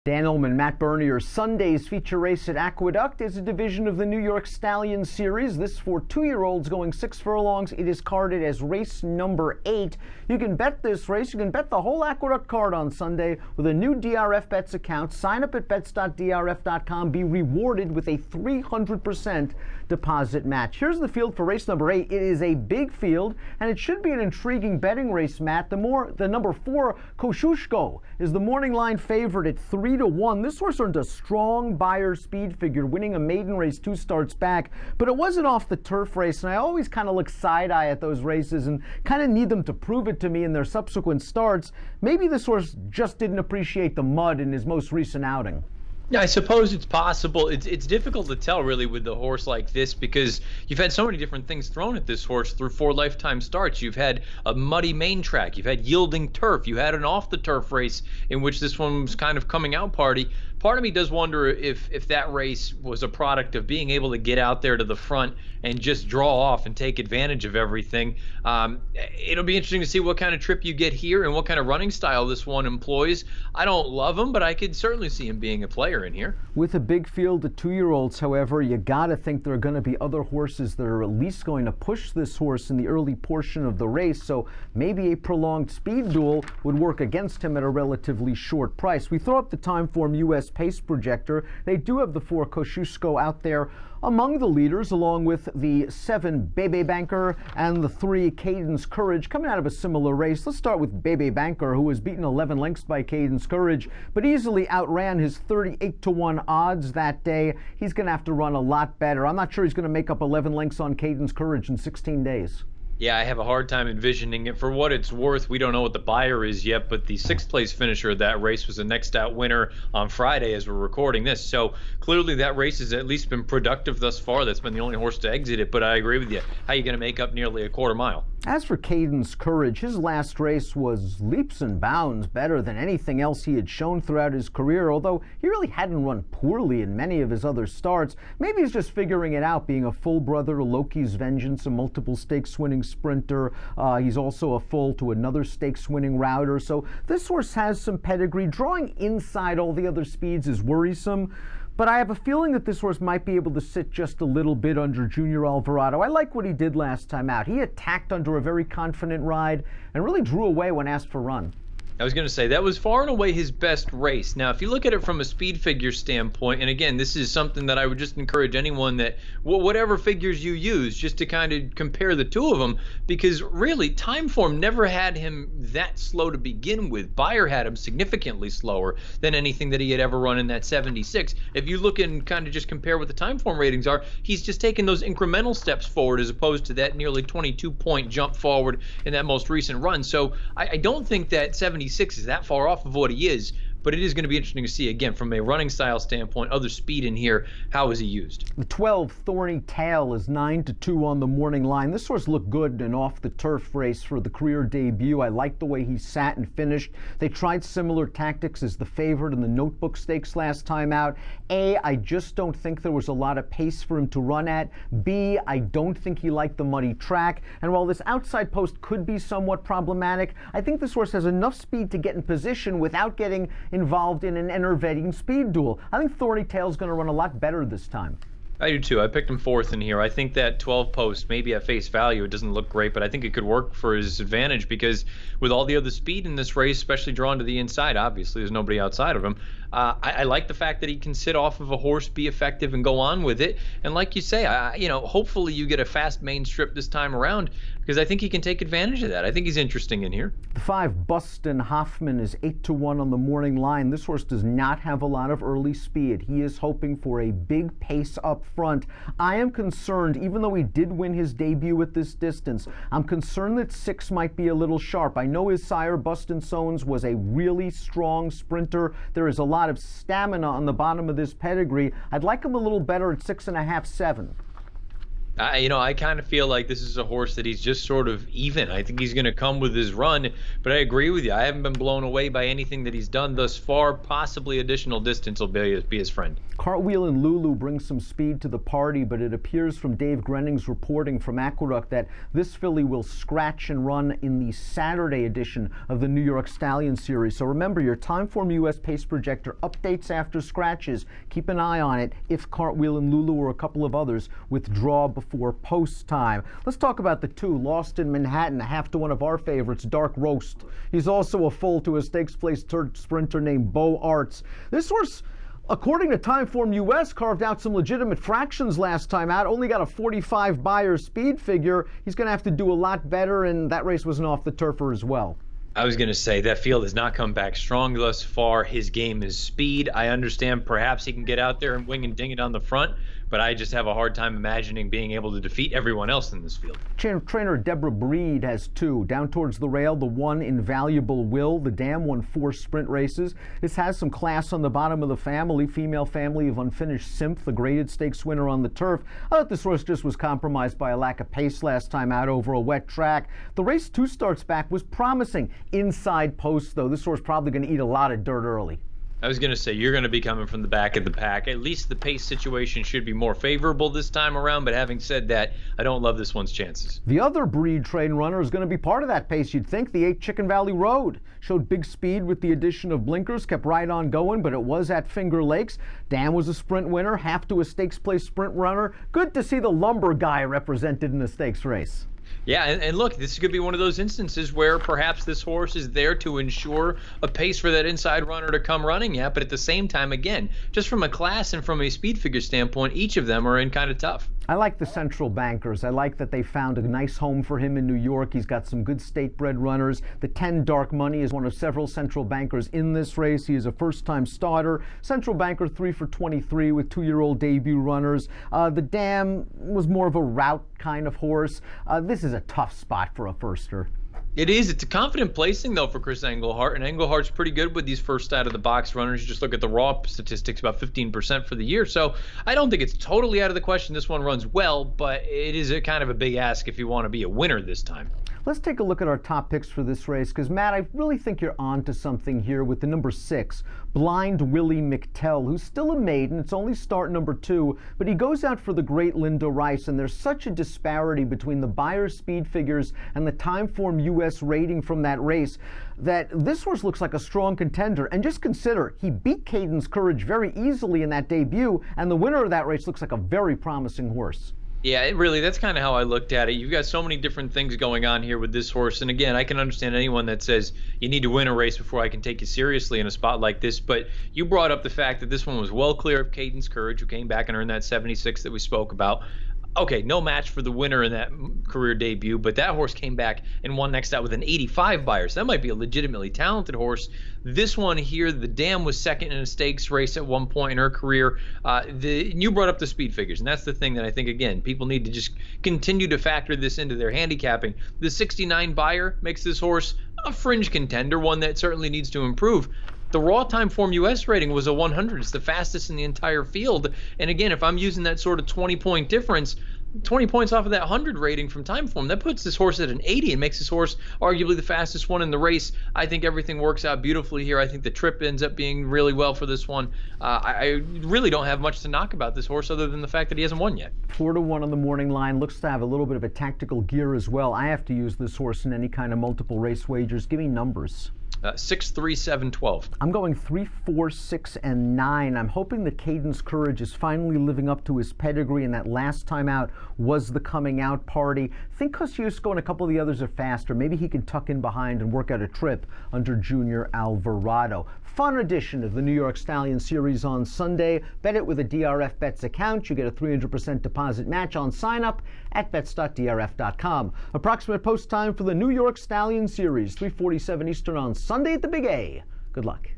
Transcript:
Dan Illman, Matt Bernier. Sunday's feature race at Aqueduct is a division of the New York Stallion Series. This for 2-year-olds going 6 furlongs. It is carded as race number 8. You can bet this race. You can bet the whole Aqueduct card on Sunday with a new DRF Bets account. Sign up at bets.drf.com. Be rewarded with a 300% deposit match. Here's the field for race number 8. It is a big field, and it should be an intriguing betting race, Matt. The number 4, Kosciuszko, is the morning line favorite at 3-1. This horse earned a strong Beyer speed figure, winning a maiden race 2 starts back, but it wasn't off the turf race, and I always kind of look side-eye at those races and kind of need them to prove it to me in their subsequent starts. Maybe this horse just didn't appreciate the mud in his most recent outing. Yeah, I suppose it's possible. It's difficult to tell really with a horse like this because you've had so many different things thrown at this horse through 4 lifetime starts. You've had a muddy main track, you've had yielding turf, you had an off the turf race in which this one was kind of coming out party. Part of me does wonder if that race was a product of being able to get out there to the front and just draw off and take advantage of everything. It'll be interesting to see what kind of trip you get here and what kind of running style this one employs. I don't love him, but I could certainly see him being a player in here. With a big field of 2-year-olds, however, you gotta think there are going to be other horses that are at least going to push this horse in the early portion of the race, so maybe a prolonged speed duel would work against him at a relatively short price. We throw up the Timeform US pace projector. They do have the 4 Kosciuszko out there among the leaders, along with the 7 Bebe Banker and the 3 Cadence Courage, coming out of a similar race. Let's start with Bebe Banker, who was beaten 11 lengths by Cadence Courage, but easily outran his 38-1 odds that day. He's going to have to run a lot better. I'm not sure he's going to make up 11 lengths on Cadence Courage in 16 days. Yeah, I have a hard time envisioning it. For what it's worth, we don't know what the Beyer is yet, but the 6th place finisher of that race was the next out winner on Friday as we're recording this. So clearly that race has at least been productive thus far. That's been the only horse to exit it, but I agree with you. How are you going to make up nearly a quarter mile? As for Cadence Courage, his last race was leaps and bounds better than anything else he had shown throughout his career, although he really hadn't run poorly in many of his other starts. Maybe he's just figuring it out, being a full brother to Loki's Vengeance, a multiple stakes winning sprinter. He's also a full to another stakes winning router, so this horse has some pedigree. Drawing inside all the other speeds is worrisome, but I have a feeling that this horse might be able to sit just a little bit under Junior Alvarado. I like what he did last time out. He attacked under a very confident ride and really drew away when asked for run. I was going to say that was far and away his best race. Now, if you look at it from a speed figure standpoint, and again, this is something that I would just encourage anyone that, whatever figures you use, just to kind of compare the two of them, because really, Timeform never had him that slow to begin with. Beyer had him significantly slower than anything that he had ever run in that 76. If you look and kind of just compare what the Timeform ratings are, he's just taken those incremental steps forward as opposed to that nearly 22-point jump forward in that most recent run. So I don't think that 76 is that far off of what he is, but it is going to be interesting to see, again, from a running style standpoint, other speed in here, how is he used? The 12 Thorny Tail is 9-2 on the morning line. This horse looked good in an off-the-turf race for the career debut. I like the way he sat and finished. They tried similar tactics as the favorite in the Notebook Stakes last time out. A, I just don't think there was a lot of pace for him to run at. B, I don't think he liked the muddy track. And while this outside post could be somewhat problematic, I think this horse has enough speed to get in position without getting involved in an enervating speed duel. I think Thorny Tail's going to run a lot better this time. I do too. I picked him 4th in here. I think that 12 post, maybe at face value, it doesn't look great, but I think it could work for his advantage because with all the other speed in this race, especially drawn to the inside, obviously there's nobody outside of him. I like the fact that he can sit off of a horse, be effective, and go on with it. And like you say, hopefully you get a fast main strip this time around because I think he can take advantage of that. I think he's interesting in here. The 5 Buston Hoffman is 8-1 on the morning line. This horse does not have a lot of early speed. He is hoping for a big pace up front. I am concerned, even though he did win his debut at this distance, I'm concerned that 6 might be a little sharp. I know his sire, Buston Sones, was a really strong sprinter. There is a lot of stamina on the bottom of this pedigree. I'd like him a little better at 6.5, 7. I kind of feel like this is a horse that he's just sort of even. I think he's going to come with his run, but I agree with you. I haven't been blown away by anything that he's done thus far. Possibly additional distance will be his friend. Cartwheel and Lulu brings some speed to the party, but it appears from Dave Grenning's reporting from Aqueduct that this filly will scratch and run in the Saturday edition of the New York Stallion Series. So remember, your Timeform US pace projector updates after scratches. Keep an eye on it if Cartwheel and Lulu or a couple of others withdraw before post time. Let's talk about the two. Lost in Manhattan, a half to one of our favorites, Dark Roast. He's also a full to a stakes place third sprinter named Beau Arts. This horse, according to Timeform US, carved out some legitimate fractions last time out. Only got a 45 Beyer speed figure. He's going to have to do a lot better, and that race wasn't off the turfer as well. I was going to say that field has not come back strong thus far. His game is speed. I understand perhaps he can get out there and wing and ding it on the front, but I just have a hard time imagining being able to defeat everyone else in this field. Trainer Deborah Breed has two. Down towards the rail, the one Invaluable Will. The Dam won 4 sprint races. This has some class on the bottom of the family. Female family of Unfinished Symph, the graded stakes winner on the turf. I thought this horse just was compromised by a lack of pace last time out over a wet track. The race 2 starts back was promising. Inside post, though, this horse probably going to eat a lot of dirt early. I was going to say, you're going to be coming from the back of the pack. At least the pace situation should be more favorable this time around, but having said that, I don't love this one's chances. The other Breed train runner is going to be part of that pace, you'd think. The 8 Chicken Valley Road showed big speed with the addition of blinkers, kept right on going, but it was at Finger Lakes. Dan was a sprint winner, half to a stakes place sprint runner. Good to see the lumber guy represented in the stakes race. Yeah, and look, this could be one of those instances where perhaps this horse is there to ensure a pace for that inside runner to come running at, but at the same time, again, just from a class and from a speed figure standpoint, each of them are in kind of tough. I like the Central Bankers. I like that they found a nice home for him in New York. He's got some good state-bred runners. The 10 Dark Money is one of several Central Bankers in this race. He is a first-time starter. Central Banker 3 for 23 with 2-year-old debut runners. The Dam was more of a route kind of horse. This is a tough spot for a firster. It is. It's a confident placing, though, for Chris Englehart, and Englehart's pretty good with these first out-of-the-box runners. You just look at the raw statistics, about 15% for the year, so I don't think it's totally out of the question this one runs well, but it is a kind of a big ask if you want to be a winner this time. Let's take a look at our top picks for this race, because, Matt, I really think you're on to something here with the number 6, Blind Willie McTell, who's still a maiden. It's only start number 2, but he goes out for the great Linda Rice, and there's such a disparity between the Beyer speed figures and the Timeform US rating from that race that this horse looks like a strong contender. And just consider, he beat Caden's Courage very easily in that debut, and the winner of that race looks like a very promising horse. Yeah, that's kind of how I looked at it. You've got so many different things going on here with this horse. And again, I can understand anyone that says you need to win a race before I can take you seriously in a spot like this. But you brought up the fact that this one was well clear of Caden's Courage, who came back and earned that 76 that we spoke about. Okay, no match for the winner in that career debut, but that horse came back and won next out with an 85 Beyer. So that might be a legitimately talented horse. This one here, the Dam was second in a stakes race at one point in her career. You brought up the speed figures, and that's the thing that I think, again, people need to just continue to factor this into their handicapping. The 69 Beyer makes this horse a fringe contender, one that certainly needs to improve. The raw Timeform US rating was a 100. It's the fastest in the entire field. And again, if I'm using that sort of 20-point difference, 20 points off of that 100 rating from Timeform, that puts this horse at an 80 and makes this horse arguably the fastest one in the race. I think everything works out beautifully here. I think the trip ends up being really well for this one. I really don't have much to knock about this horse other than the fact that he hasn't won yet. 4-1 on the morning line. Looks to have a little bit of a tactical gear as well. I have to use this horse in any kind of multiple race wagers. Give me numbers. 6, 3, 7, 12. I'm going 3, 4, 6, and 9. I'm hoping that Caden's Courage is finally living up to his pedigree, and that last time out was the coming out party. I think Kosciuszko and a couple of the others are faster. Maybe he can tuck in behind and work out a trip under Junior Alvarado. Fun edition of the New York Stallion Series on Sunday. Bet it with a DRF Bets account. You get a 300% deposit match on sign-up at bets.drf.com. Approximate post time for the New York Stallion Series, 3:47 Eastern on Sunday at the Big A. Good luck.